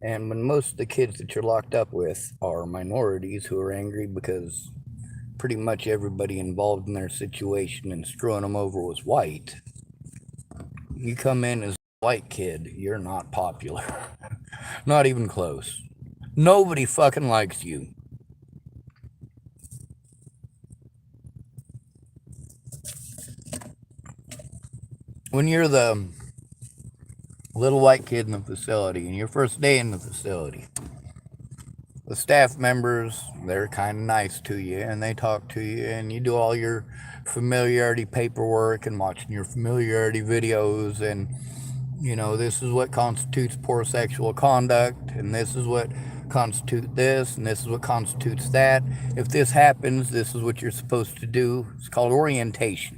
And when most of the kids that you're locked up with are minorities who are angry because pretty much everybody involved in their situation and screwing them over was white, you come in as a white kid, you're not popular. Not even close. Nobody fucking likes you. When you're the little white kid in the facility and your first day in the facility, the staff members, they're kind of nice to you and they talk to you and you do all your familiarity paperwork and watching your familiarity videos and this is what constitutes poor sexual conduct and this is what constitutes this and this is what constitutes that. If this happens, this is what you're supposed to do. It's called orientation.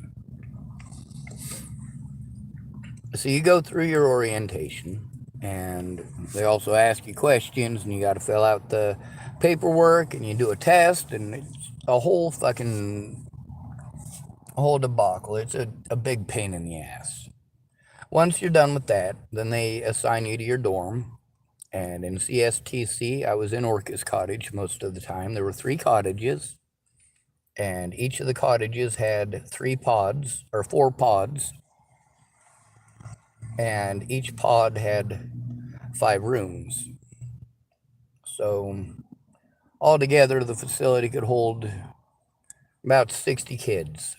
So you go through your orientation and they also ask you questions and you got to fill out the paperwork and you do a test and it's a whole debacle. It's a big pain in the ass. Once you're done with that, then they assign you to your dorm. And in Cstc, I was in Orcas Cottage most of the time. There were 3 cottages, and each of the cottages had 3 pods, or 4 pods, and each pod had 5 rooms. So altogether, the facility could hold about 60 kids.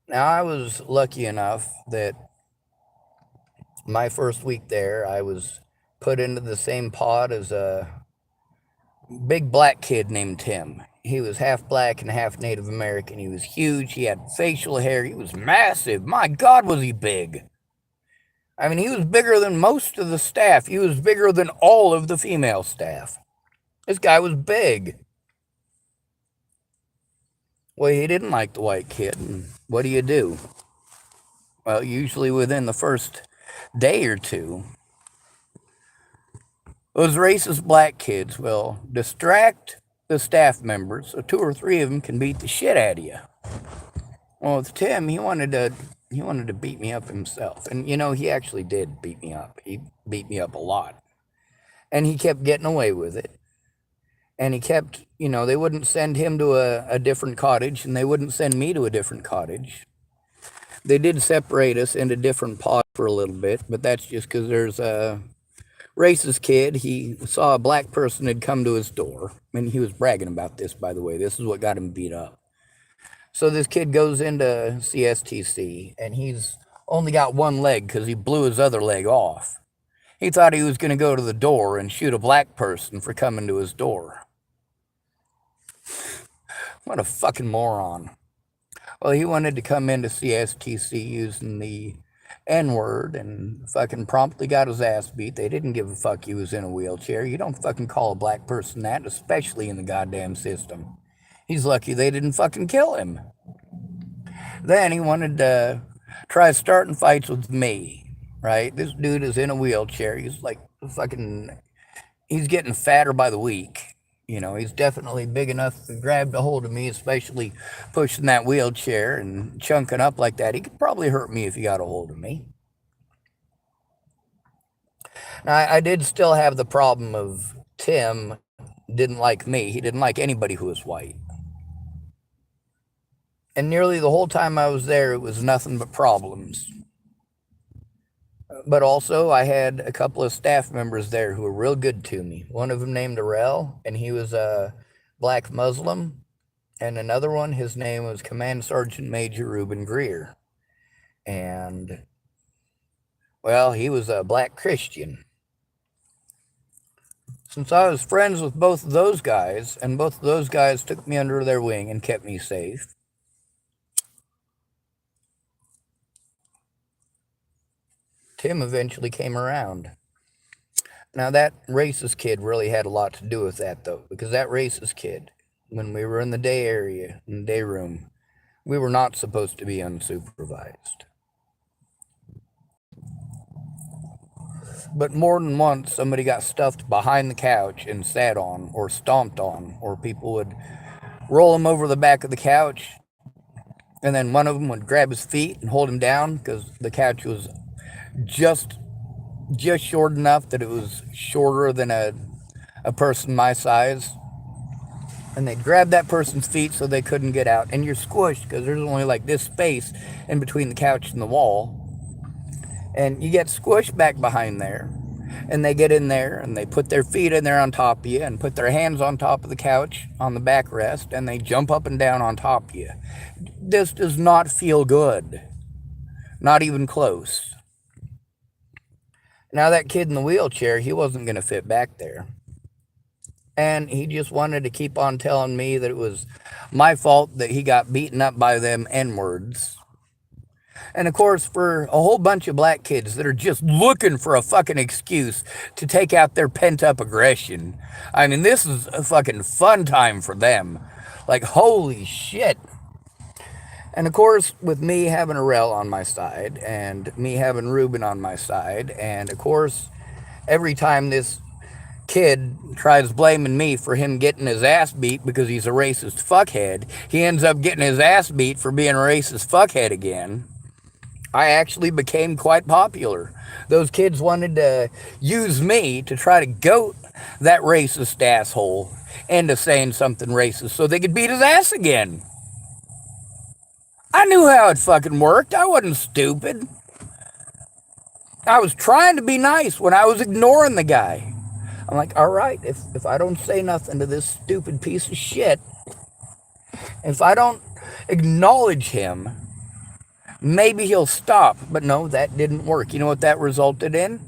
Now, I was lucky enough that my first week there, I was put into the same pod as a big black kid named Tim. He was half black and half Native American. He was huge. He had facial hair. He was massive. My God, was he big. I mean, he was bigger than most of the staff. He was bigger than all of the female staff. This guy was big. Well, he didn't like the white kid. And what do? Well, usually within the first day or two, those racist black kids will distract the staff members so 2 or 3 of them can beat the shit out of you. Well, with Tim, he wanted to beat me up himself. And he actually did beat me up. He beat me up a lot. And he kept getting away with it. And he kept, they wouldn't send him to a different cottage and they wouldn't send me to a different cottage. They did separate us into different pods for a little bit, but that's just because there's a racist kid. He saw a black person had come to his door, and he was bragging about this, by the way. This is what got him beat up. So this kid goes into Cstc, and he's only got one leg because he blew his other leg off. He thought he was going to go to the door and shoot a black person for coming to his door. What a fucking moron. Well, he wanted to come into Cstc using the N-word and fucking promptly got his ass beat. They didn't give a fuck he was in a wheelchair. You don't fucking call a black person that, especially in the goddamn system. He's lucky they didn't fucking kill him. Then he wanted to try starting fights with me, right? This dude is in a wheelchair. He's like he's getting fatter by the week. He's definitely big enough to grab a hold of me, especially pushing that wheelchair and chunking up like that. He could probably hurt me if he got a hold of me. Now, I did still have the problem of Tim didn't like me. He didn't like anybody who was white. And nearly the whole time I was there, it was nothing but problems. But also, I had a couple of staff members there who were real good to me. One of them named Arel, and he was a black Muslim. And another one, his name was Command Sergeant Major Reuben Greer. And, well, he was a black Christian. Since I was friends with both of those guys, and both of those guys took me under their wing and kept me safe, Tim eventually came around. Now, that racist kid really had a lot to do with that, though, because that racist kid, when we were in the day area, in the day room, we were not supposed to be unsupervised. But more than once, somebody got stuffed behind the couch and sat on, or stomped on, or people would roll him over the back of the couch, and then one of them would grab his feet and hold him down because the couch was just just short enough that it was shorter than a person my size. And they'd grab that person's feet so they couldn't get out. And you're squished because there's only like this space in between the couch and the wall. And you get squished back behind there. And they get in there and they put their feet in there on top of you and put their hands on top of the couch on the backrest and they jump up and down on top of you. This does not feel good. Not even close. Now, that kid in the wheelchair, he wasn't going to fit back there. And he just wanted to keep on telling me that it was my fault that he got beaten up by them N-words. And of course, for a whole bunch of black kids that are just looking for a fucking excuse to take out their pent up aggression, I mean, this is a fucking fun time for them. Like, holy shit. And of course, with me having Arel on my side and me having Ruben on my side, and of course, every time this kid tries blaming me for him getting his ass beat because he's a racist fuckhead, he ends up getting his ass beat for being a racist fuckhead again. I actually became quite popular. Those kids wanted to use me to try to goat that racist asshole into saying something racist so they could beat his ass again. I knew how it fucking worked. I wasn't stupid. I was trying to be nice when I was ignoring the guy. I'm like, all right, if I don't say nothing to this stupid piece of shit, if I don't acknowledge him, maybe he'll stop. But no, that didn't work. You know what that resulted in?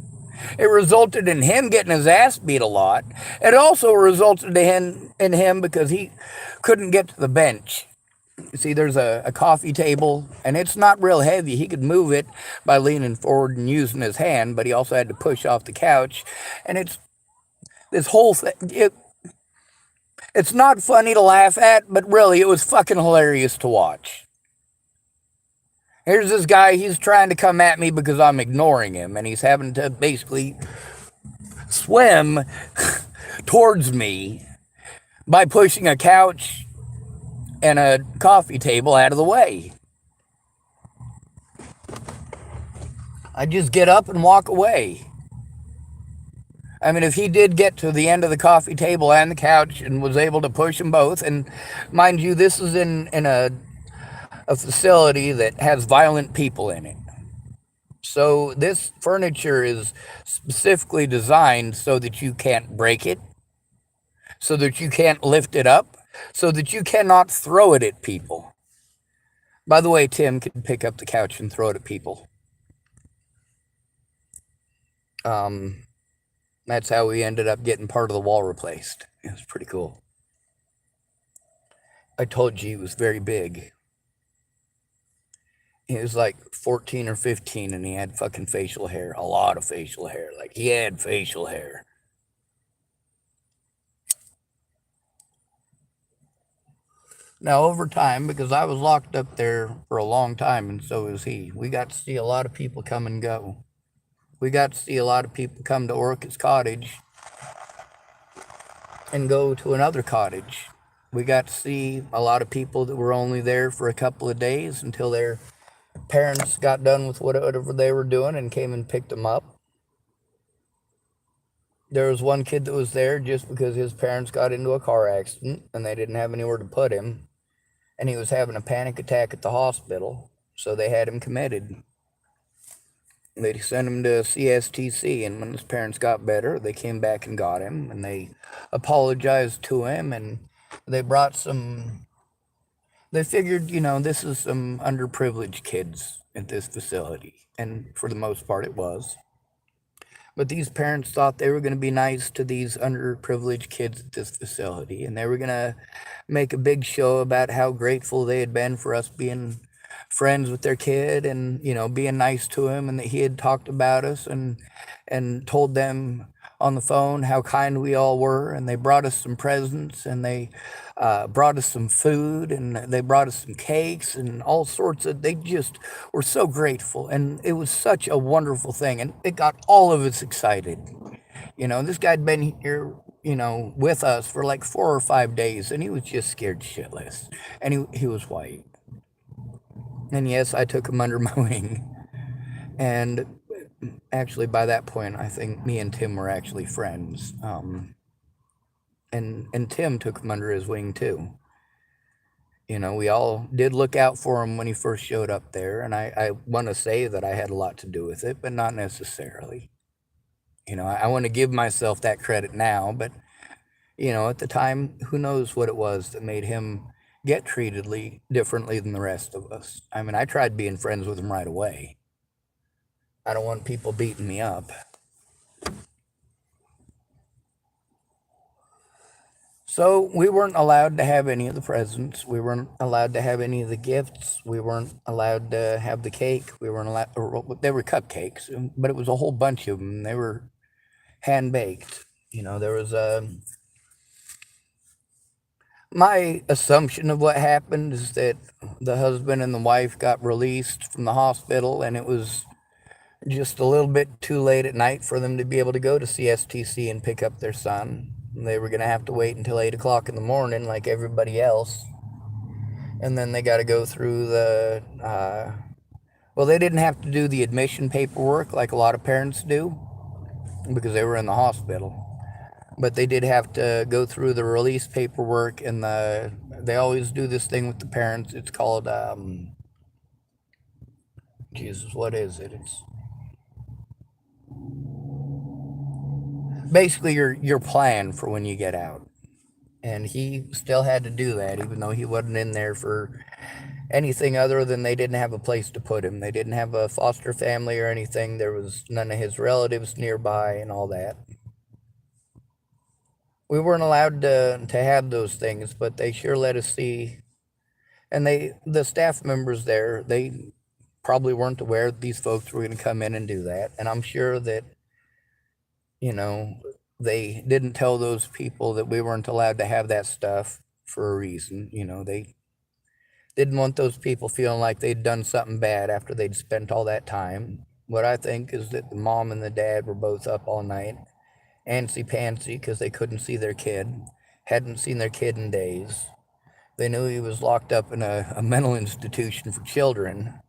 It resulted in him getting his ass beat a lot. It also resulted in him because he couldn't get to the bench. You see, there's a coffee table, and it's not real heavy. He could move it by leaning forward and using his hand, but he also had to push off the couch. And it's this whole thing. It's not funny to laugh at, but really, it was fucking hilarious to watch. Here's this guy, he's trying to come at me because I'm ignoring him, and he's having to basically swim towards me by pushing a couch and a coffee table out of the way. I just get up and walk away. I mean, if he did get to the end of the coffee table and the couch and was able to push them both, and mind you, this is in a facility that has violent people in it. So this furniture is specifically designed so that you can't break it, so that you can't lift it up, so that you cannot throw it at people. By the way, Tim can pick up the couch and throw it at people. That's how we ended up getting part of the wall replaced. It was pretty cool. I told you he was very big. He was like 14 or 15 and he had fucking facial hair. A lot of facial hair. Like, he had facial hair. Now, over time, because I was locked up there for a long time, and so was he, we got to see a lot of people come and go. We got to see a lot of people come to Orchid's cottage and go to another cottage. We got to see a lot of people that were only there for a couple of days until their parents got done with whatever they were doing and came and picked them up. There was one kid that was there just because his parents got into a car accident and they didn't have anywhere to put him. And he was having a panic attack at the hospital, so they had him committed. They sent him to Cstc, and when his parents got better, they came back and got him, and they apologized to him, and they brought some... They figured, this is some underprivileged kids at this facility, and for the most part it was. But these parents thought they were going to be nice to these underprivileged kids at this facility, and they were going to make a big show about how grateful they had been for us being friends with their kid and, being nice to him, and that he had talked about us and told them on the phone how kind we all were, and they brought us some presents, and they brought us some food, and they brought us some cakes and all sorts of... They just were so grateful, and it was such a wonderful thing, and it got all of us excited. This guy'd been here, with us for like 4 or 5 days, and he was just scared shitless, and he was white. And yes, I took him under my wing, and actually, by that point, I think me and Tim were actually friends. And Tim took him under his wing too. We all did look out for him when he first showed up there, and I want to say that I had a lot to do with it, but not necessarily. I want to give myself that credit now, but at the time, who knows what it was that made him get treated differently than the rest of us. I mean, I tried being friends with him right away. I don't want people beating me up. So we weren't allowed to have any of the presents. We weren't allowed to have any of the gifts. We weren't allowed to have the cake. We weren't allowed, or they were cupcakes, but it was a whole bunch of them. They were hand baked. There was my assumption of what happened is that the husband and the wife got released from the hospital, and it was just a little bit too late at night for them to be able to go to Cstc and pick up their son. They were going to have to wait until 8 o'clock in the morning like everybody else. And then they got to go through well, they didn't have to do the admission paperwork like a lot of parents do because they were in the hospital. But they did have to go through the release paperwork, and they always do this thing with the parents. It's called, Jesus, what is it? It's basically your plan for when you get out. And he still had to do that, even though he wasn't in there for anything other than they didn't have a place to put him. They didn't have a foster family or anything. There was none of his relatives nearby and all that. We weren't allowed to have those things, but they sure let us see. And the staff members there, they probably weren't aware that these folks were going to come in and do that. And I'm sure that, they didn't tell those people that we weren't allowed to have that stuff for a reason. They didn't want those people feeling like they'd done something bad after they'd spent all that time. What I think is that the mom and the dad were both up all night, antsy-pantsy, because they couldn't see their kid, hadn't seen their kid in days. They knew he was locked up in a mental institution for children,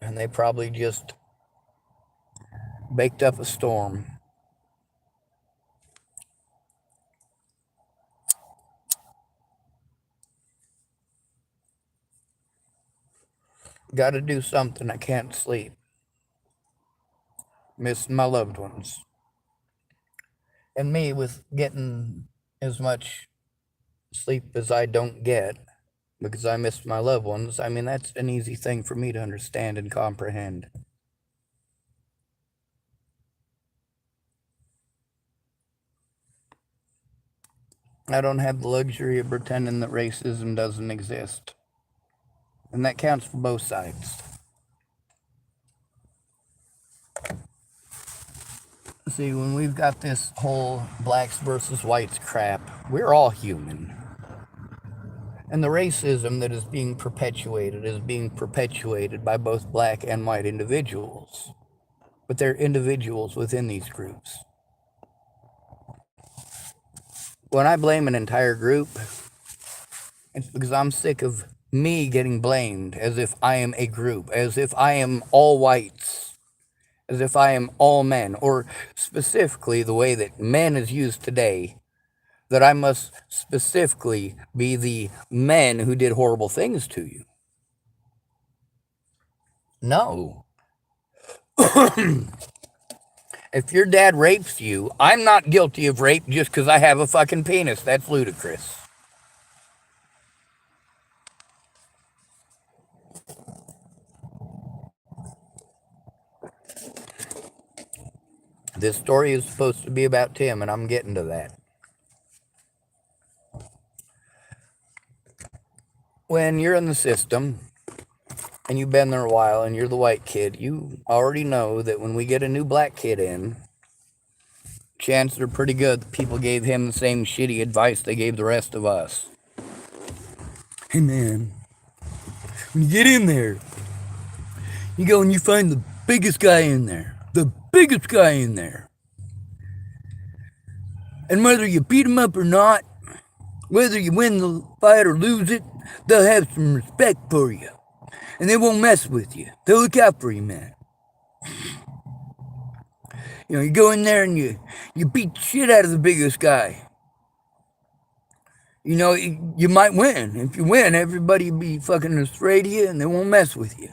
and they probably just baked up a storm. Got to do something. I can't sleep. Missing my loved ones. And me with getting as much sleep as I don't get because I miss my loved ones. I mean, that's an easy thing for me to understand and comprehend. I don't have the luxury of pretending that racism doesn't exist. And that counts for both sides. See, when we've got this whole blacks versus whites crap, we're all human. And the racism that is being perpetuated by both black and white individuals. But they're individuals within these groups. When I blame an entire group, it's because I'm sick of me getting blamed as if I am a group, as if I am all whites, as if I am all men, or specifically the way that men is used today, that I must specifically be the men who did horrible things to you. No. If your dad rapes you, I'm not guilty of rape just because I have a fucking penis. That's ludicrous. This story is supposed to be about Tim, and I'm getting to that. When you're in the system, and you've been there a while, and you're the white kid, you already know that when we get a new black kid in, chances are pretty good that people gave him the same shitty advice they gave the rest of us. Hey man, when you get in there, you go and you find the biggest guy in there. The biggest guy in there. And whether you beat him up or not, whether you win the fight or lose it, they'll have some respect for you. And they won't mess with you. They'll look out for you, man. You go in there and you beat the shit out of the biggest guy. You might win. If you win, everybody will be fucking afraid of you and they won't mess with you.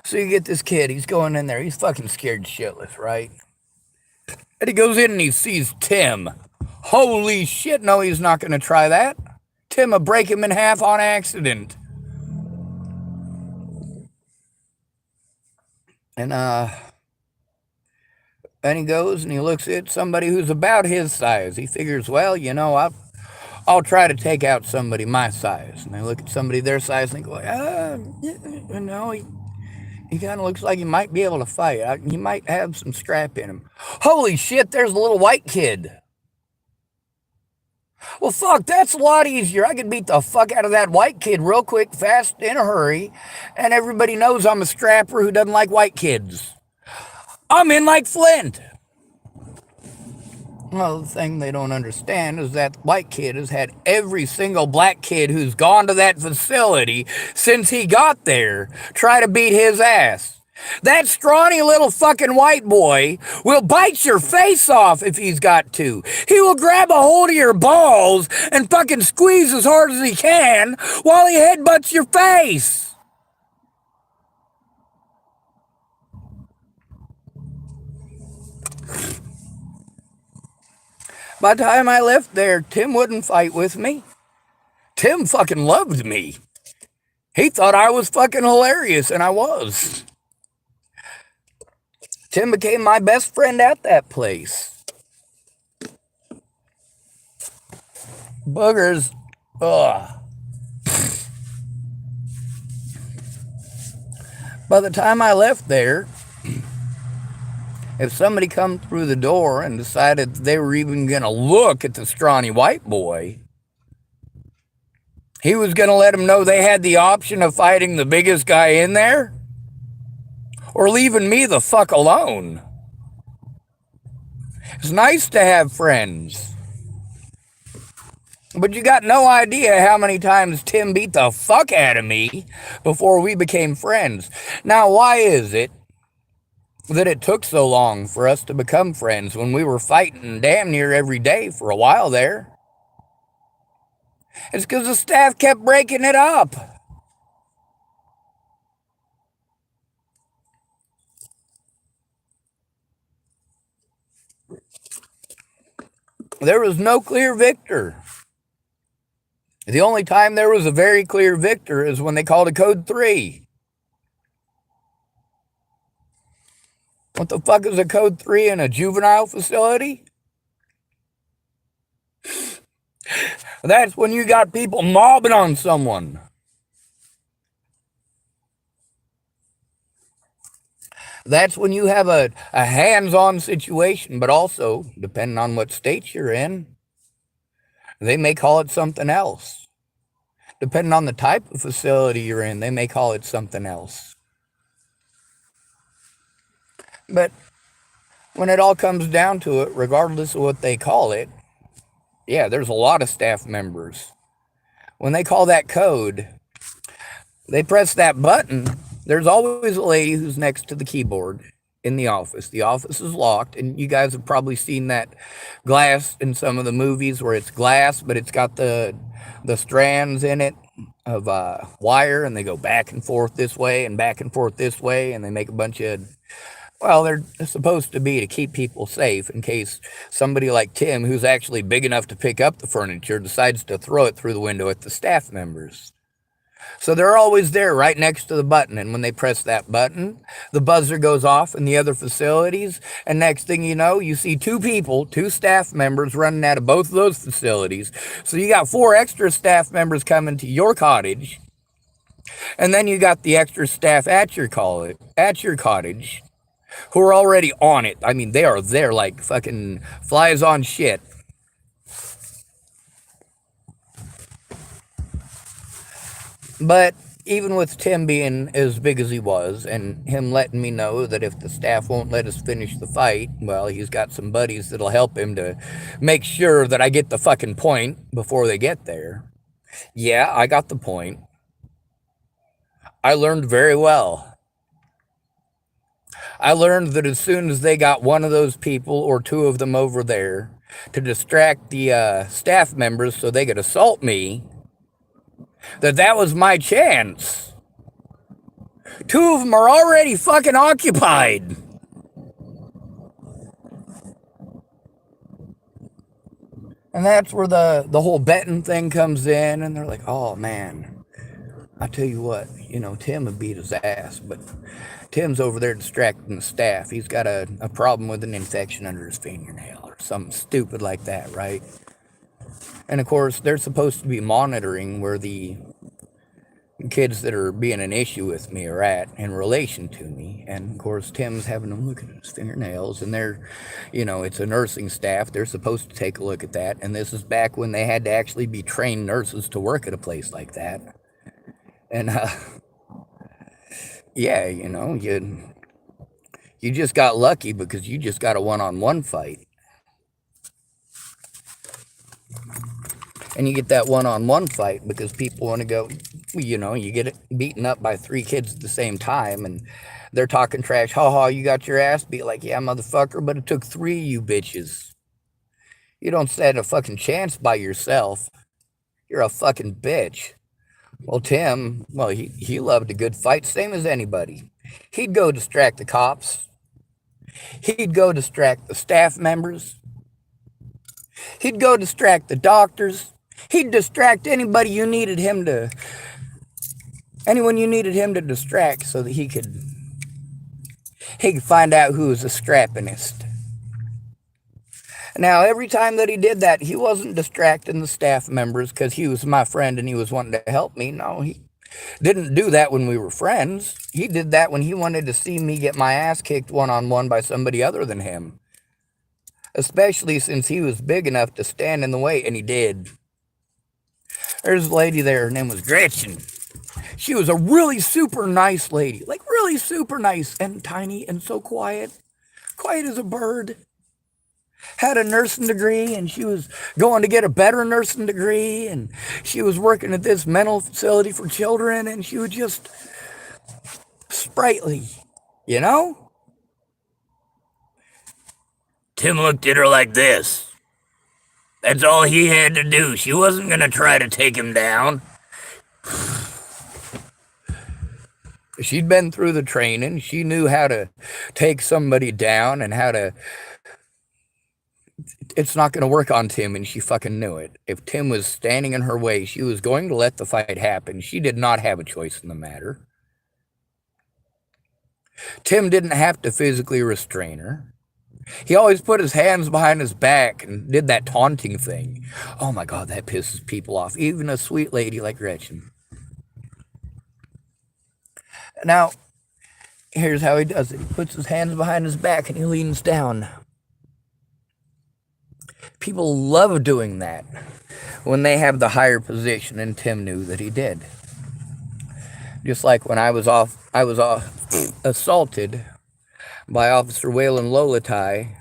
So you get this kid, he's going in there, he's fucking scared shitless, right? And he goes in and he sees Tim. Holy shit, no, he's not going to try that. Tim will break him in half on accident. And he goes and he looks at somebody who's about his size. He figures, well, I'll try to take out somebody my size. And they look at somebody their size and they go, no, he kind of looks like he might be able to fight. He might have some scrap in him. Holy shit, there's a little white kid. Well, fuck, that's a lot easier. I could beat the fuck out of that white kid real quick, fast, in a hurry, and everybody knows I'm a strapper who doesn't like white kids. I'm in like Flint. Well, the thing they don't understand is that white kid has had every single black kid who's gone to that facility since he got there try to beat his ass. That scrawny little fucking white boy will bite your face off if he's got to. He will grab a hold of your balls and fucking squeeze as hard as he can while he headbutts your face. By the time I left there, Tim wouldn't fight with me. Tim fucking loved me. He thought I was fucking hilarious, and I was. Tim became my best friend at that place. Boogers. Ugh. By the time I left there, if somebody come through the door and decided they were even going to look at the scrawny white boy, he was going to let them know they had the option of fighting the biggest guy in there or leaving me the fuck alone. It's nice to have friends, but you got no idea how many times Tim beat the fuck out of me before we became friends. Now, why is it that it took so long for us to become friends when we were fighting damn near every day for a while there? It's because the staff kept breaking it up. There was no clear victor. The only time there was a very clear victor is when they called a code 3. What the fuck is a code 3 in a juvenile facility? That's when you got people mobbing on someone. That's when you have a hands-on situation, but also, depending on what state you're in, they may call it something else. Depending on the type of facility you're in, they may call it something else. But when it all comes down to it, regardless of what they call it, yeah, there's a lot of staff members. When they call that code, they press that button. There's always a lady who's next to the keyboard in the office. The office is locked, and you guys have probably seen that glass in some of the movies where it's glass, but it's got the strands in it of wire, and they go back and forth this way and back and forth this way, and they make a bunch of... Well, they're supposed to be to keep people safe in case somebody like Tim, who's actually big enough to pick up the furniture, decides to throw it through the window at the staff members. So they're always there right next to the button, and when they press that button, the buzzer goes off in the other facilities, and next thing you know, you see two staff members running out of both of those facilities. So you got 4 extra staff members coming to your cottage, and then you got the extra staff at your cottage, who are already on it. I mean, they are there like fucking flies on shit. But even with Tim being as big as he was, and him letting me know that if the staff won't let us finish the fight, well, he's got some buddies that'll help him to make sure that I get the fucking point before they get there. Yeah, I got the point. I learned very well. I learned that as soon as they got one of those people or two of them over there to distract the staff members so they could assault me, that was my chance. Two of them are already fucking occupied. And that's where the whole betting thing comes in, and they're like, oh man, I tell you what, Tim would beat his ass, but Tim's over there distracting the staff. He's got a problem with an infection under his fingernail or something stupid like that, right? And of course, they're supposed to be monitoring where the kids that are being an issue with me are at in relation to me. And of course, Tim's having them look at his fingernails, and it's a nursing staff. They're supposed to take a look at that. And this is back when they had to actually be trained nurses to work at a place like that. And, yeah, you just got lucky because you just got a one-on-one fight. And you get that one-on-one fight because people want to go, you get beaten up by three kids at the same time, and they're talking trash. Ha ha, you got your ass beat. Like, yeah, motherfucker, but it took three of you bitches. You don't stand a fucking chance by yourself. You're a fucking bitch. Well, Tim, he loved a good fight, same as anybody. He'd go distract the cops. He'd go distract the staff members. He'd go distract the doctors. He'd distract anyone you needed him to distract so that he could find out who was the scrappingest. Now, every time that he did that, he wasn't distracting the staff members because he was my friend and he was wanting to help me. No, he didn't do that when we were friends. He did that when he wanted to see me get my ass kicked one-on-one by somebody other than him. Especially since he was big enough to stand in the way, and he did. There's a lady there, her name was Gretchen. She was a really super nice lady, like really super nice and tiny and so quiet as a bird. Had a nursing degree, and she was going to get a better nursing degree, and she was working at this mental facility for children, and she was just sprightly, Tim looked at her like this. That's all he had to do. She wasn't going to try to take him down. She'd been through the training. She knew how to take somebody down and how to... It's not going to work on Tim, and she fucking knew it. If Tim was standing in her way, she was going to let the fight happen. She did not have a choice in the matter. Tim didn't have to physically restrain her. He always put his hands behind his back and did that taunting thing. Oh my God, that pisses people off. Even a sweet lady like Gretchen. Now, here's how he does it. He puts his hands behind his back and he leans down. People love doing that when they have the higher position, and Tim knew that he did. Just like when I was assaulted by Officer Waylon Lolatai,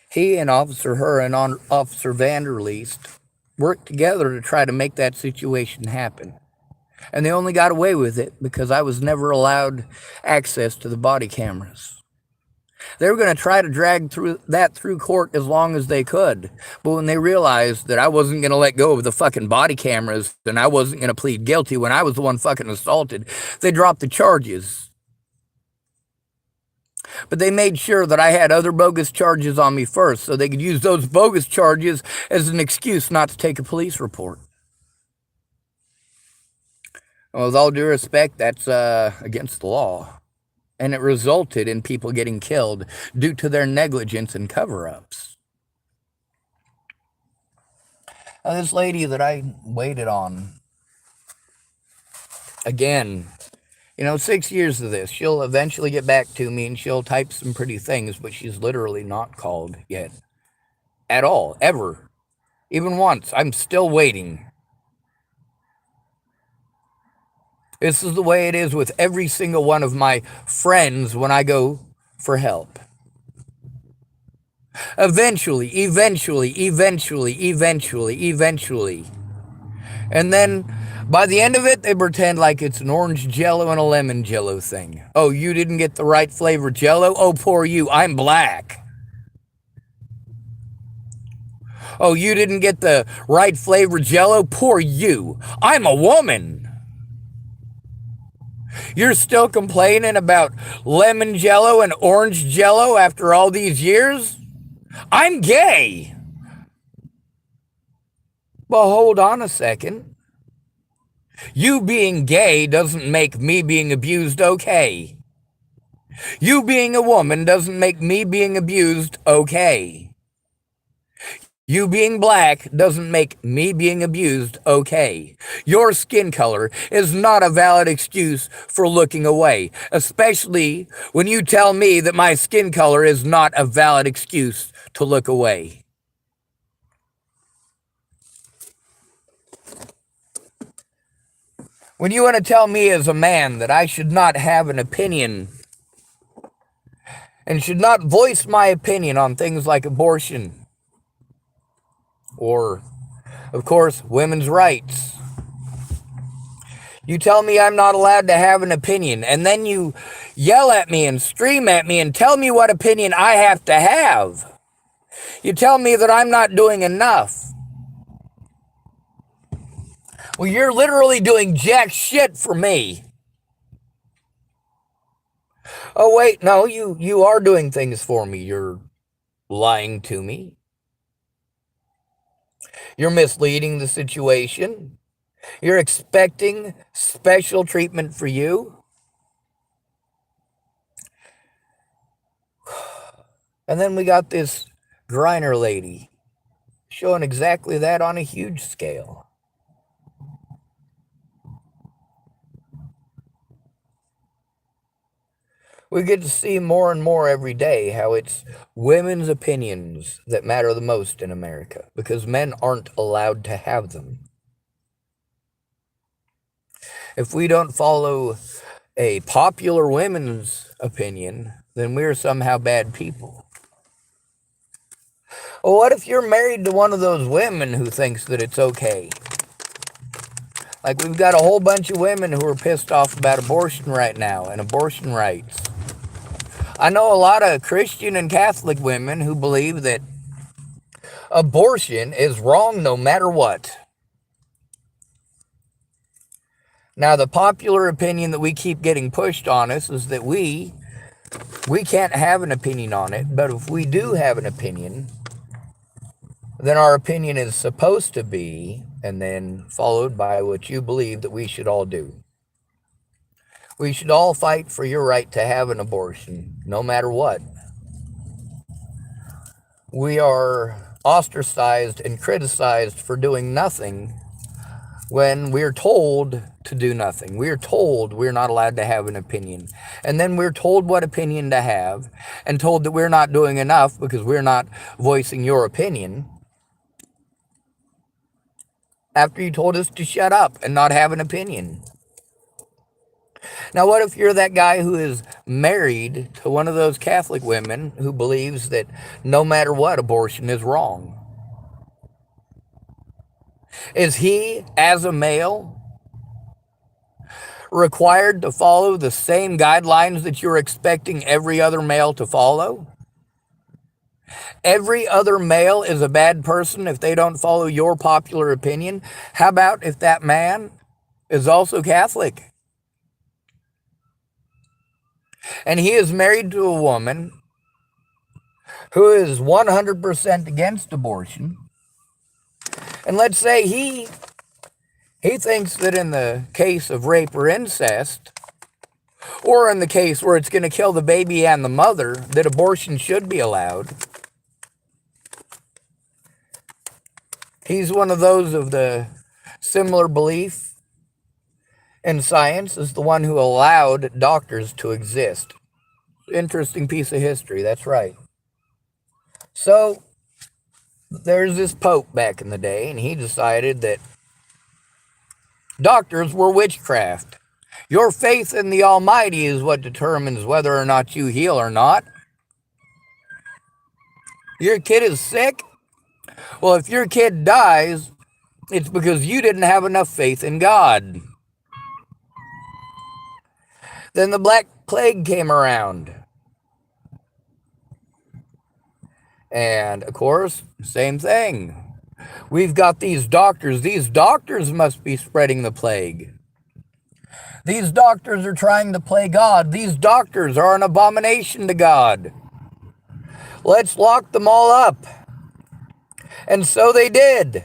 he and Officer Her and Officer Vanderleest worked together to try to make that situation happen. And they only got away with it because I was never allowed access to the body cameras. They were going to try to drag through court as long as they could. But when they realized that I wasn't going to let go of the fucking body cameras and I wasn't going to plead guilty when I was the one fucking assaulted, they dropped the charges. But they made sure that I had other bogus charges on me first so they could use those bogus charges as an excuse not to take a police report. Well, with all due respect, that's against the law. And it resulted in people getting killed due to their negligence and cover-ups. Now, this lady that I waited on, again, 6 years of this, she'll eventually get back to me and she'll type some pretty things, but she's literally not called yet. At all, ever. Even once. I'm still waiting. This is the way it is with every single one of my friends when I go for help. Eventually, And then by the end of it, they pretend like it's an orange jello and a lemon jello thing. Oh, you didn't get the right flavor jello? Oh, poor you. I'm black. Oh, you didn't get the right flavor jello? Poor you. I'm a woman. You're still complaining about lemon jello and orange jello after all these years? I'm gay. Well, hold on a second. You being gay doesn't make me being abused okay. You being a woman doesn't make me being abused okay. You being black doesn't make me being abused okay. Your skin color is not a valid excuse for looking away, especially when you tell me that my skin color is not a valid excuse to look away. When you want to tell me as a man that I should not have an opinion and should not voice my opinion on things like abortion or, of course, women's rights. You tell me I'm not allowed to have an opinion, and then you yell at me and scream at me and tell me what opinion I have to have. You tell me that I'm not doing enough. Well, you're literally doing jack shit for me. Oh, wait, no, you are doing things for me. You're lying to me. You're misleading the situation. You're expecting special treatment for you. And then we got this Griner lady showing exactly that on a huge scale. We get to see more and more every day how it's women's opinions that matter the most in America because men aren't allowed to have them. If we don't follow a popular women's opinion, then we're somehow bad people. Well, what if you're married to one of those women who thinks that it's okay? Like, we've got a whole bunch of women who are pissed off about abortion right now and abortion rights. I know a lot of Christian and Catholic women who believe that abortion is wrong no matter what. Now, the popular opinion that we keep getting pushed on us is that we can't have an opinion on it, but if we do have an opinion, then our opinion is supposed to be, and then followed by what you believe that we should all do. We should all fight for your right to have an abortion, no matter what. We are ostracized and criticized for doing nothing when we're told to do nothing. We're told we're not allowed to have an opinion. And then we're told what opinion to have and told that we're not doing enough because we're not voicing your opinion after you told us to shut up and not have an opinion. Now, what if you're that guy who is married to one of those Catholic women who believes that no matter what, abortion is wrong? Is he, as a male, required to follow the same guidelines that you're expecting every other male to follow? Every other male is a bad person if they don't follow your popular opinion. How about if that man is also Catholic? And he is married to a woman who is 100% against abortion. And let's say he thinks that in the case of rape or incest, or in the case where it's going to kill the baby and the mother, that abortion should be allowed. He's one of those of the similar belief in science as the one who allowed doctors to exist. Interesting piece of history, that's right. So, there's this Pope back in the day, and he decided that doctors were witchcraft. Your faith in the Almighty is what determines whether or not you heal or not. Your kid is sick? Well, if your kid dies, It's because you didn't have enough faith in God. Then the Black Plague came around. And, of course, same thing. We've got these doctors. These doctors must be spreading the plague. These doctors are trying to play God. These doctors are an abomination to God. Let's lock them all up. And so they did.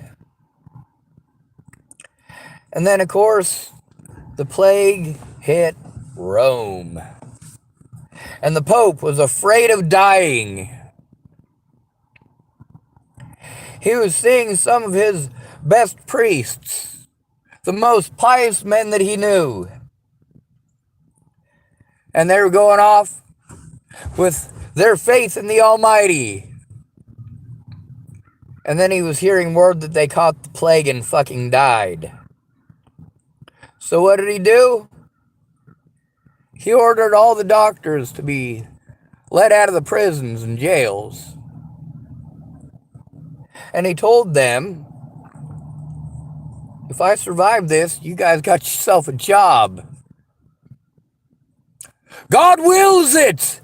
And then, of course, the plague hit Rome. And the Pope was afraid of dying. He was seeing some of his best priests, the most pious men that he knew. And they were going off with their faith in the Almighty. And then he was hearing word that they caught the plague and fucking died. So what did he do? He ordered all the doctors to be let out of the prisons and jails. And he told them, if I survive this, you guys got yourself a job. God wills it!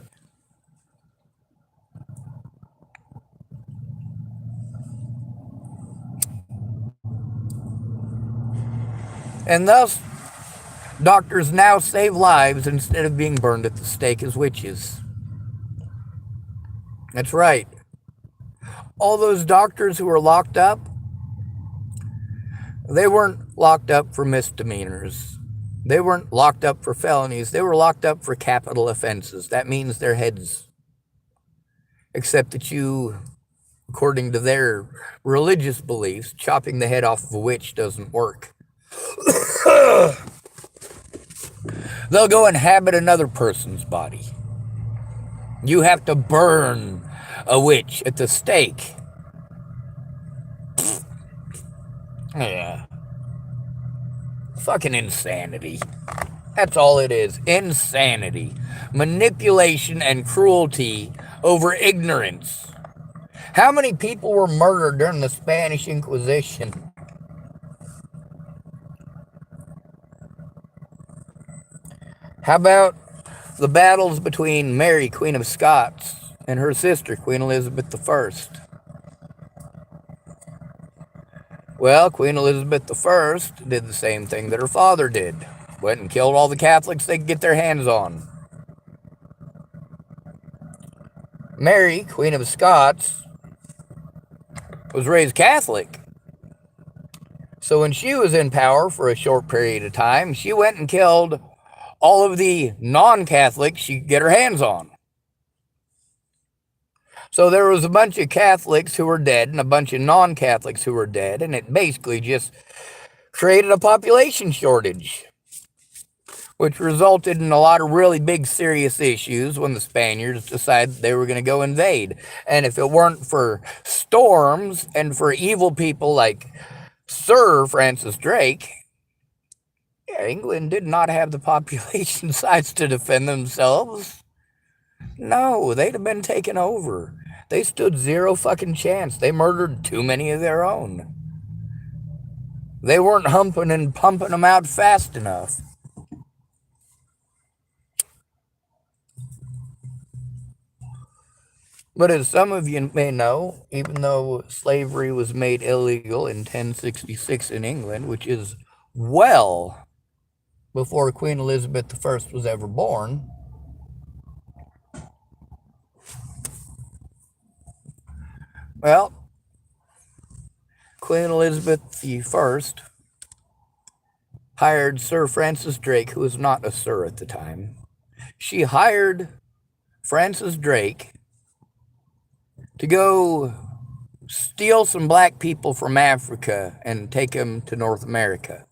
And thus, doctors now save lives instead of being burned at the stake as witches. That's right. All those doctors who were locked up, they weren't locked up for misdemeanors. They weren't locked up for felonies. They were locked up for capital offenses. That means their heads. Except that you, according to their religious beliefs, chopping the head off of a witch doesn't work. They'll go inhabit another person's body. You have to burn a witch at the stake. Yeah. Fucking insanity. That's all it is. Insanity. Manipulation and cruelty over ignorance. How many people were murdered during the Spanish Inquisition? How about the battles between Mary, Queen of Scots, and her sister, Queen Elizabeth I? Well, Queen Elizabeth I did the same thing that her father did. Went and killed all the Catholics they could get their hands on. Mary, Queen of Scots, was raised Catholic. So when she was in power for a short period of time, she went and killed all of the non-Catholics she could get her hands on. So there was a bunch of Catholics who were dead and a bunch of non-Catholics who were dead, and it basically just created a population shortage, which resulted in a lot of really big, serious issues when the Spaniards decided they were going to go invade. And if it weren't for storms and for evil people like Sir Francis Drake, England did not have the population size to defend themselves. No, they'd have been taken over. They stood zero fucking chance. They murdered too many of their own. They weren't humping and pumping them out fast enough. But as some of you may know, even though slavery was made illegal in 1066 in England, which is well before Queen Elizabeth I was ever born, well, Queen Elizabeth I hired Sir Francis Drake, who was not a sir at the time. She hired Francis Drake to go steal some black people from Africa and take them to North America.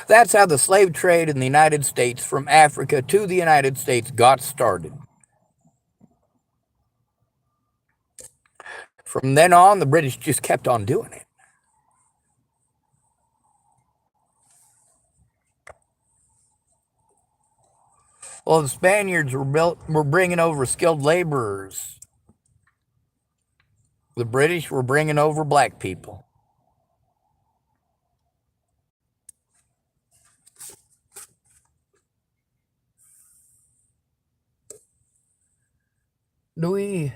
That's how the slave trade in the United States from Africa to the United States got started. From then on, the British just kept on doing it. Well, the Spaniards were bringing over skilled laborers. The British were bringing over black people. Do we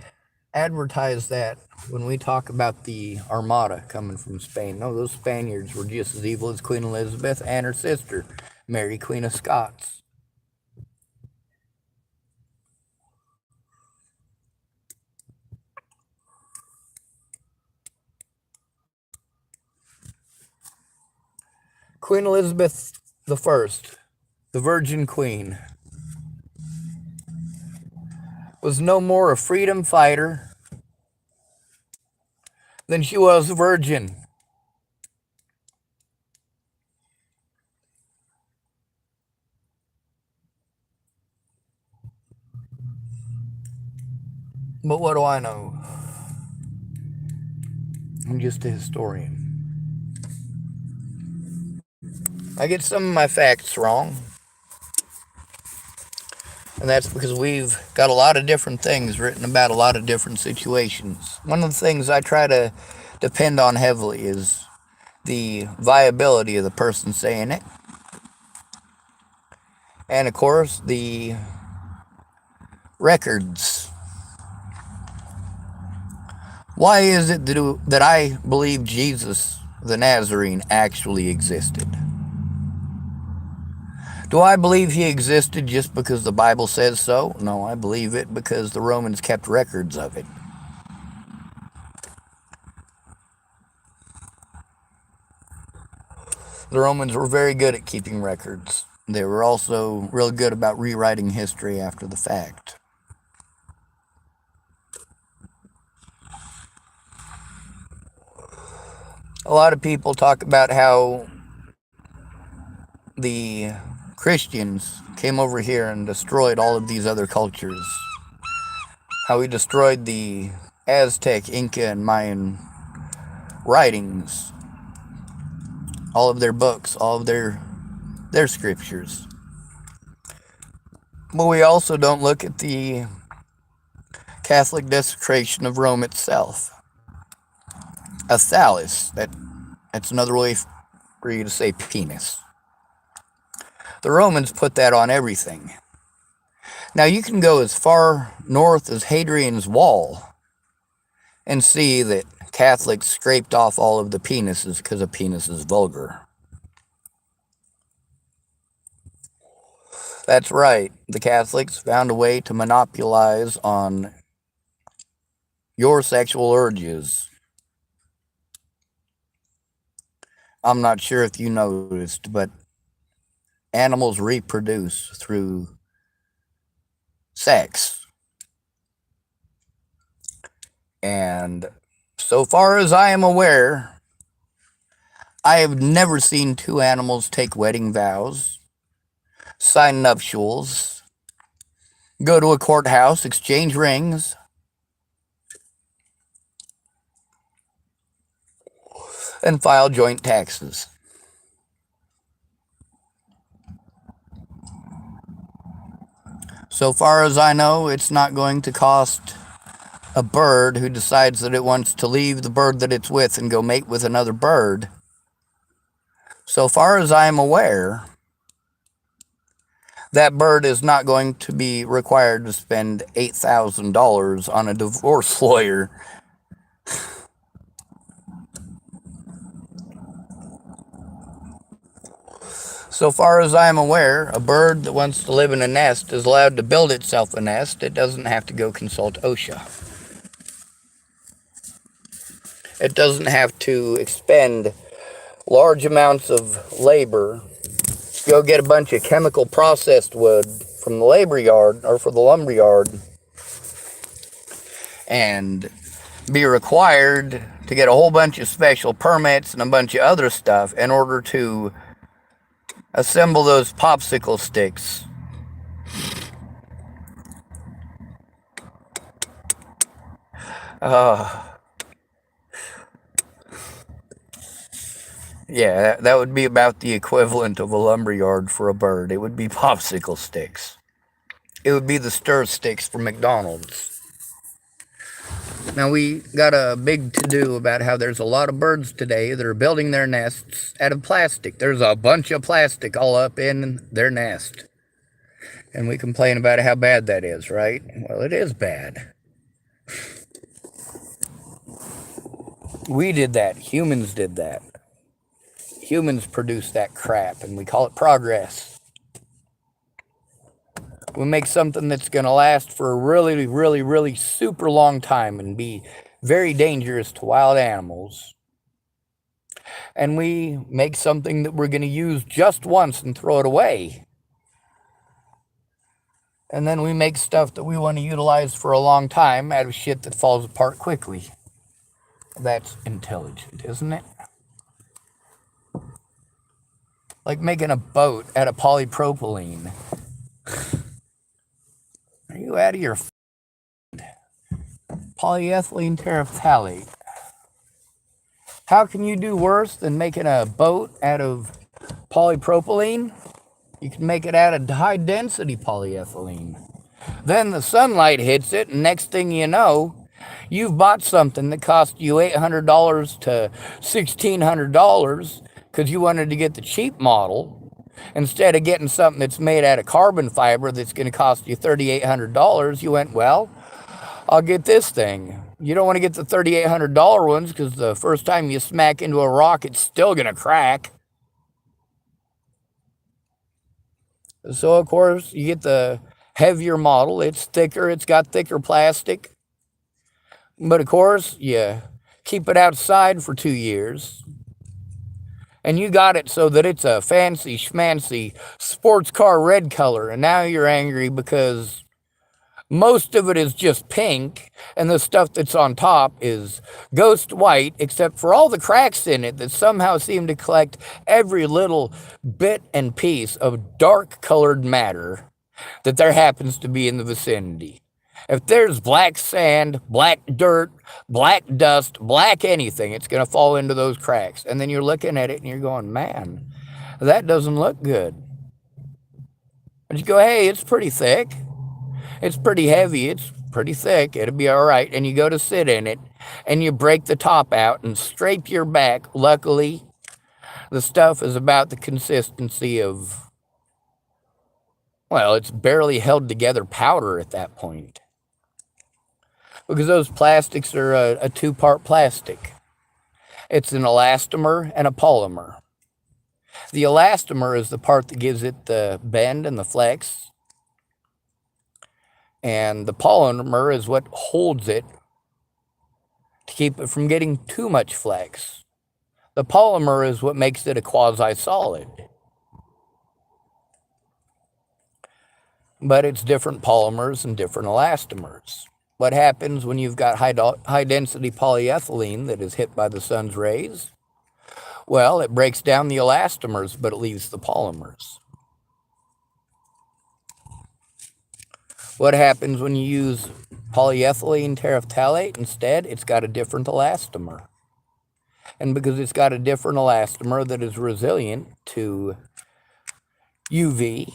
advertise that when we talk about the Armada coming from Spain? No, those Spaniards were just as evil as Queen Elizabeth and her sister, Mary, Queen of Scots. Queen Elizabeth I, the Virgin Queen, was no more a freedom fighter than she was a virgin. But what do I know? I'm just a historian. I get some of my facts wrong, and that's because we've got a lot of different things written about a lot of different situations. One of the things I try to depend on heavily is the viability of the person saying it, and of course, the records. Why is it that I believe Jesus the Nazarene actually existed? Do I believe he existed just because the Bible says so? No, I believe it because the Romans kept records of it. The Romans were very good at keeping records. They were also real good about rewriting history after the fact. A lot of people talk about how the Christians came over here and destroyed all of these other cultures. How we destroyed the Aztec, Inca, and Mayan writings, all of their books, all of their scriptures. But we also don't look at the Catholic desecration of Rome itself. A thallus, that's another way for you to say penis. The Romans put that on everything. Now you can go as far north as Hadrian's Wall and see that Catholics scraped off all of the penises because a penis is vulgar. That's right, the Catholics found a way to monopolize on your sexual urges. I'm not sure if you noticed, but animals reproduce through sex. And so far as I am aware, I have never seen two animals take wedding vows, sign nuptials, go to a courthouse, exchange rings, and file joint taxes. So far as I know, it's not going to cost a bird who decides that it wants to leave the bird that it's with and go mate with another bird. So far as I am aware, that bird is not going to be required to spend $8,000 on a divorce lawyer. So far as I am aware, a bird that wants to live in a nest is allowed to build itself a nest. It doesn't have to go consult OSHA. It doesn't have to expend large amounts of labor to go get a bunch of chemical processed wood from the labor yard or for the lumber yard and be required to get a whole bunch of special permits and a bunch of other stuff in order to assemble those popsicle sticks. Yeah, that would be about the equivalent of a lumberyard for a bird. It would be popsicle sticks. It would be the stir sticks from McDonald's. Now, we got a big to-do about how there's a lot of birds today that are building their nests out of plastic. There's a bunch of plastic all up in their nest. And we complain about how bad that is, right? Well, it is bad. We did that. Humans did that. Humans produced that crap, and we call it progress. We make something that's going to last for a really, really, really super long time and be very dangerous to wild animals. And we make something that we're going to use just once and throw it away. And then we make stuff that we want to utilize for a long time out of shit that falls apart quickly. That's intelligent, isn't it? Like making a boat out of polypropylene. Are you out of your polyethylene terephthalate? How can you do worse than making a boat out of polypropylene? You can make it out of high-density polyethylene. Then the sunlight hits it, and next thing you know, you've bought something that cost you $800 to $1,600 because you wanted to get the cheap model instead of getting something that's made out of carbon fiber that's going to cost you $3,800. You went, well, I'll get this thing. You don't want to get the $3,800 ones because the first time you smack into a rock, it's still going to crack. So, of course, you get the heavier model. It's thicker. It's got thicker plastic. But, of course, you keep it outside for 2 years. And you got it so that it's a fancy schmancy sports car red color. And now you're angry because most of it is just pink, and the stuff that's on top is ghost white, except for all the cracks in it that somehow seem to collect every little bit and piece of dark-colored matter that there happens to be in the vicinity. If there's black sand, black dirt, black dust, black anything, it's going to fall into those cracks. And then you're looking at it and you're going, man, that doesn't look good. But you go, hey, it's pretty thick. It's pretty heavy. It's pretty thick. It'll be all right. And you go to sit in it and you break the top out and scrape your back. Luckily, the stuff is about the consistency of, well, it's barely held together powder at that point. Because those plastics are a two-part plastic. It's an elastomer and a polymer. The elastomer is the part that gives it the bend and the flex. And the polymer is what holds it to keep it from getting too much flex. The polymer is what makes it a quasi-solid. But it's different polymers and different elastomers. What happens when you've got high-density polyethylene that is hit by the sun's rays? Well, it breaks down the elastomers, but it leaves the polymers. What happens when you use polyethylene terephthalate instead? It's got a different elastomer. And because it's got a different elastomer that is resilient to UV,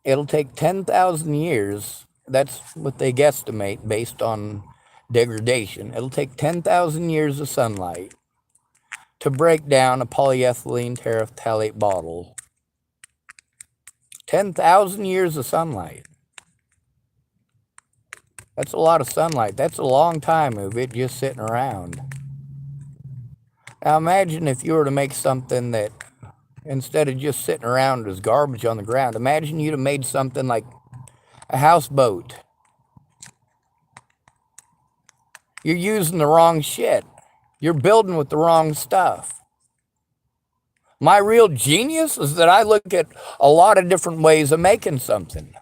it'll take 10,000 years. That's what they guesstimate based on degradation. It'll take 10,000 years of sunlight to break down a polyethylene terephthalate bottle. 10,000 years of sunlight. That's a lot of sunlight. That's a long time of it just sitting around. Now imagine if you were to make something that, instead of just sitting around as garbage on the ground, imagine you'd have made something like a houseboat. You're using the wrong shit. You're building with the wrong stuff. My real genius is that I look at a lot of different ways of making something.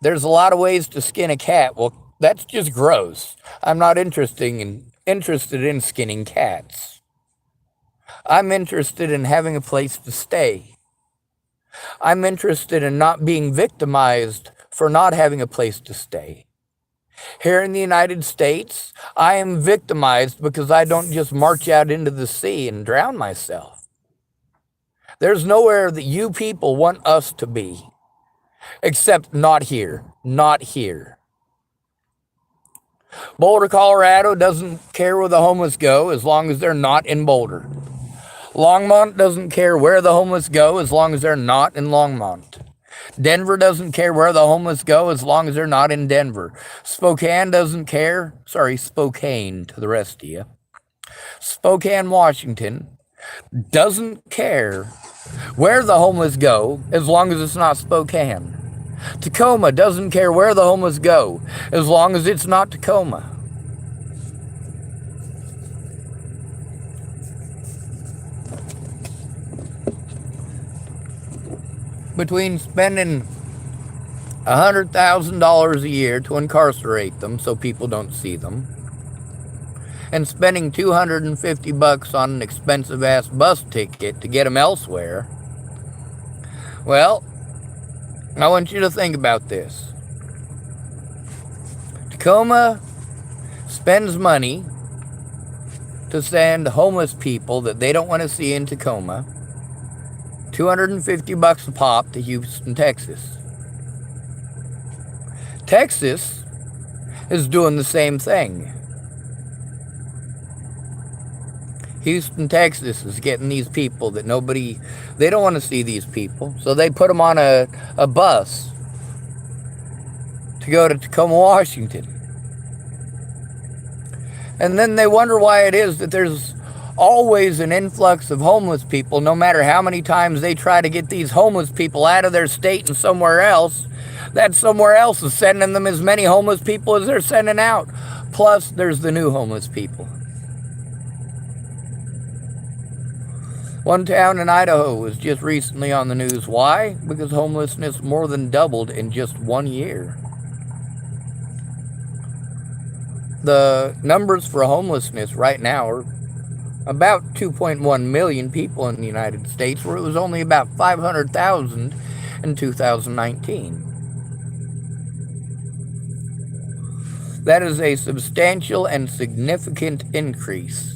There's a lot of ways to skin a cat. Well, that's just gross. I'm not interested in skinning cats. I'm interested in having a place to stay. I'm interested in not being victimized for not having a place to stay. Here in the United States, I am victimized because I don't just march out into the sea and drown myself. There's nowhere that you people want us to be, except not here, not here. Boulder, Colorado doesn't care where the homeless go as long as they're not in Boulder. Longmont doesn't care where the homeless go as long as they're not in Longmont. Denver doesn't care where the homeless go as long as they're not in Denver. Spokane doesn't care. Sorry, Spokane to the rest of you. Spokane, Washington doesn't care where the homeless go as long as it's not Spokane. Tacoma doesn't care where the homeless go as long as it's not Tacoma. Between spending $100,000 a year to incarcerate them so people don't see them, and spending $250 on an expensive ass bus ticket to get them elsewhere, well, I want you to think about this. Tacoma spends money to send homeless people that they don't want to see in Tacoma $250 a pop to Houston, Texas. Texas is doing the same thing. Houston, Texas is getting these people that they don't want to see these people, so they put them on a bus to go to Tacoma, Washington. And then they wonder why it is that there's always an influx of homeless people, no matter how many times they try to get these homeless people out of their state and somewhere else. That somewhere else is sending them as many homeless people as they're sending out. Plus, there's the new homeless people. One town in Idaho was just recently on the news. Why? Because homelessness more than doubled in just 1 year. The numbers for homelessness right now are about 2.1 million people in the United States, where it was only about 500,000 in 2019. That is a substantial and significant increase.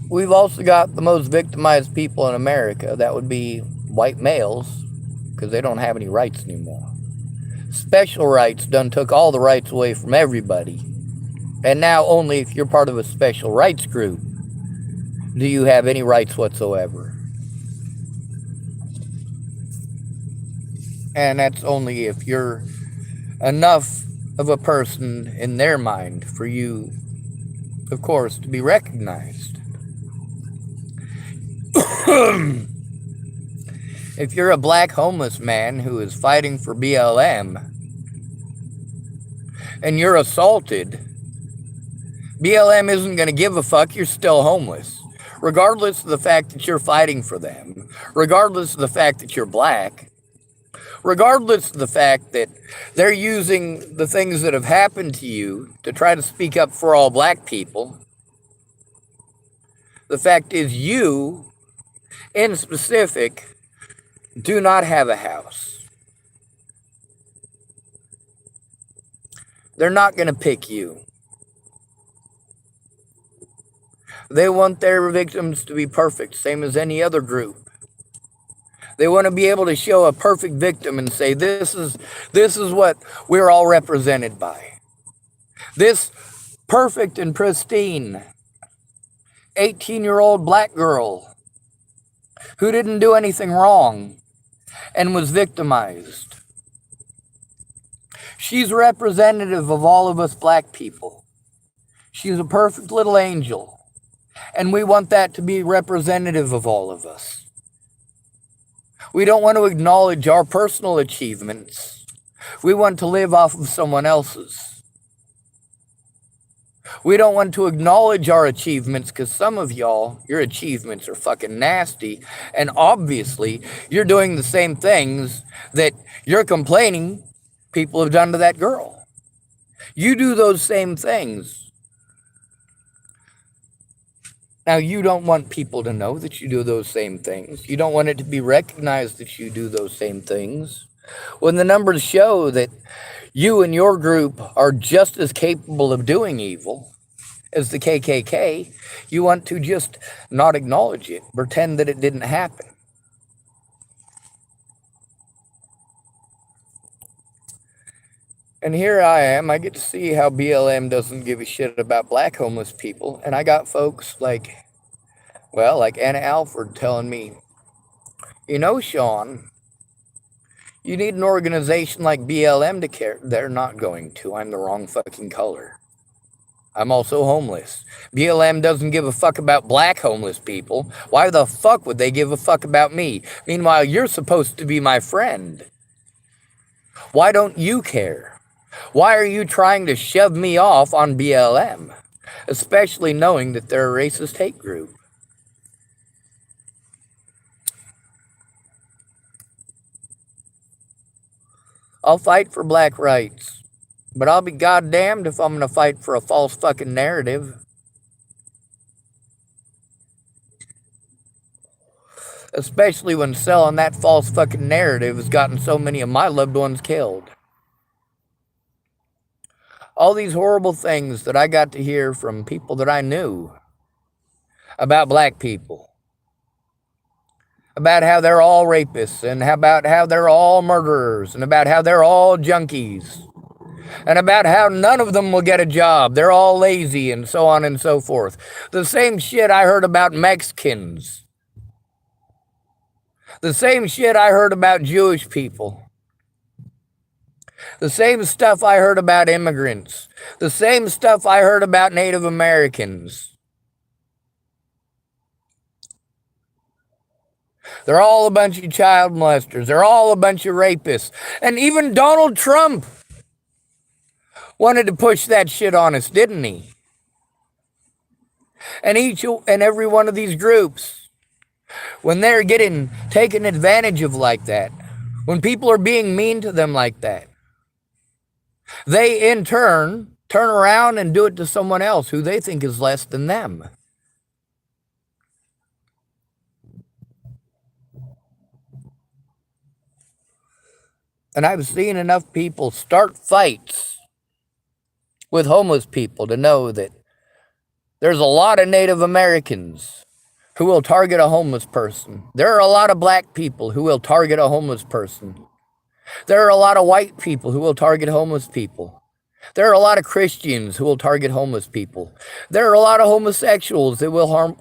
We've also got the most victimized people in America. That would be white males, because they don't have any rights anymore. Special rights done took all the rights away from everybody. And now only if you're part of a special rights group do you have any rights whatsoever. And that's only if you're enough of a person in their mind for you, of course, to be recognized. If you're a black homeless man who is fighting for BLM and you're assaulted, BLM isn't going to give a fuck. You're still homeless, regardless of the fact that you're fighting for them, regardless of the fact that you're black, regardless of the fact that they're using the things that have happened to you to try to speak up for all black people. The fact is, you, in specific, do not have a house. They're not going to pick you. They want their victims to be perfect, same as any other group. They want to be able to show a perfect victim and say, this is what we're all represented by. This perfect and pristine 18-year-old black girl who didn't do anything wrong and was victimized. She's representative of all of us black people. She's a perfect little angel, and we want that to be representative of all of us. We don't want to acknowledge our personal achievements. We want to live off of someone else's. We don't want to acknowledge our achievements because some of y'all, your achievements are fucking nasty. And obviously, you're doing the same things that you're complaining people have done to that girl. You do those same things. Now, you don't want people to know that you do those same things. You don't want it to be recognized that you do those same things. When the numbers show that you and your group are just as capable of doing evil as the KKK, you want to just not acknowledge it, pretend that it didn't happen. And here I am, I get to see how BLM doesn't give a shit about black homeless people, and I got folks like Well, like Anna Alford telling me, you know, Sean, you need an organization like BLM to care. They're not going to. I'm the wrong fucking color. I'm also homeless. BLM doesn't give a fuck about black homeless people. Why the fuck would they give a fuck about me? Meanwhile, you're supposed to be my friend. Why don't you care? Why are you trying to shove me off on BLM? Especially knowing that they're a racist hate group. I'll fight for black rights, but I'll be goddamned if I'm gonna fight for a false fucking narrative. Especially when selling that false fucking narrative has gotten so many of my loved ones killed. All these horrible things that I got to hear from people that I knew about black people, about how they're all rapists, and about how they're all murderers, and about how they're all junkies, and about how none of them will get a job, they're all lazy, and so on and so forth. The same shit I heard about Mexicans. The same shit I heard about Jewish people. The same stuff I heard about immigrants. The same stuff I heard about Native Americans. They're all a bunch of child molesters. They're all a bunch of rapists. And even Donald Trump wanted to push that shit on us, didn't he? And each and every one of these groups, when they're getting taken advantage of like that, when people are being mean to them like that, they in turn turn around and do it to someone else who they think is less than them. And I've seen enough people start fights with homeless people to know that there's a lot of Native Americans who will target a homeless person. There are a lot of black people who will target a homeless person. There are a lot of white people who will target homeless people. There are a lot of Christians who will target homeless people. There are a lot of homosexuals that will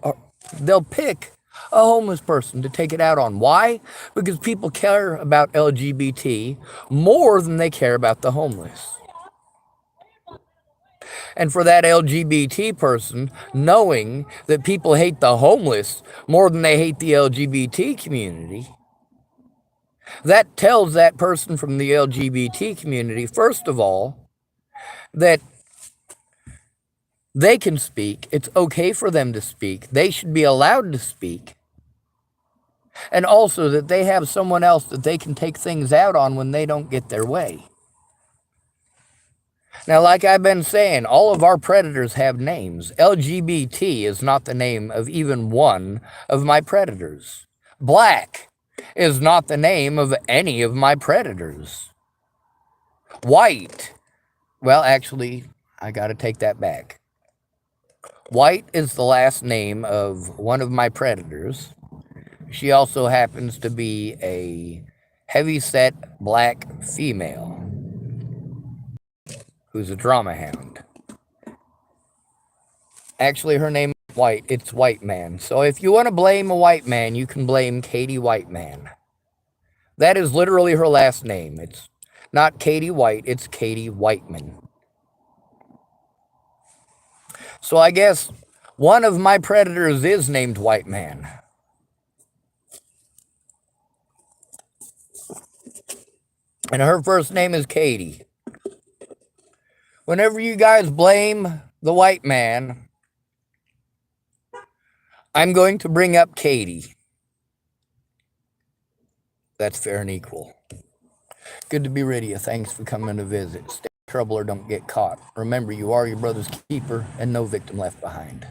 they'll pick a homeless person to take it out on. Why? Because people care about LGBT more than they care about the homeless. And for that LGBT person, knowing that people hate the homeless more than they hate the LGBT community, that tells that person from the LGBT community, first of all, that they can speak. It's okay for them to speak. They should be allowed to speak. And also that they have someone else that they can take things out on when they don't get their way. Now, like I've been saying, all of our predators have names. LGBT is not the name of even one of my predators. Black is not the name of any of my predators. White, well, actually, I got to take that back. White is the last name of one of my predators. She also happens to be a heavy-set black female who's a drama hound. Actually, her name is White. It's White Man. So if you want to blame a white man, you can blame Katie White Man. That is literally her last name. It's not Katie White, it's Katie Whiteman. So I guess one of my predators is named White Man. And her first name is Katie. Whenever you guys blame the white man, I'm going to bring up Katie. That's fair and equal. Good to be rid of you. Thanks for coming to visit. Stay in trouble or don't get caught. Remember, you are your brother's keeper and no victim left behind.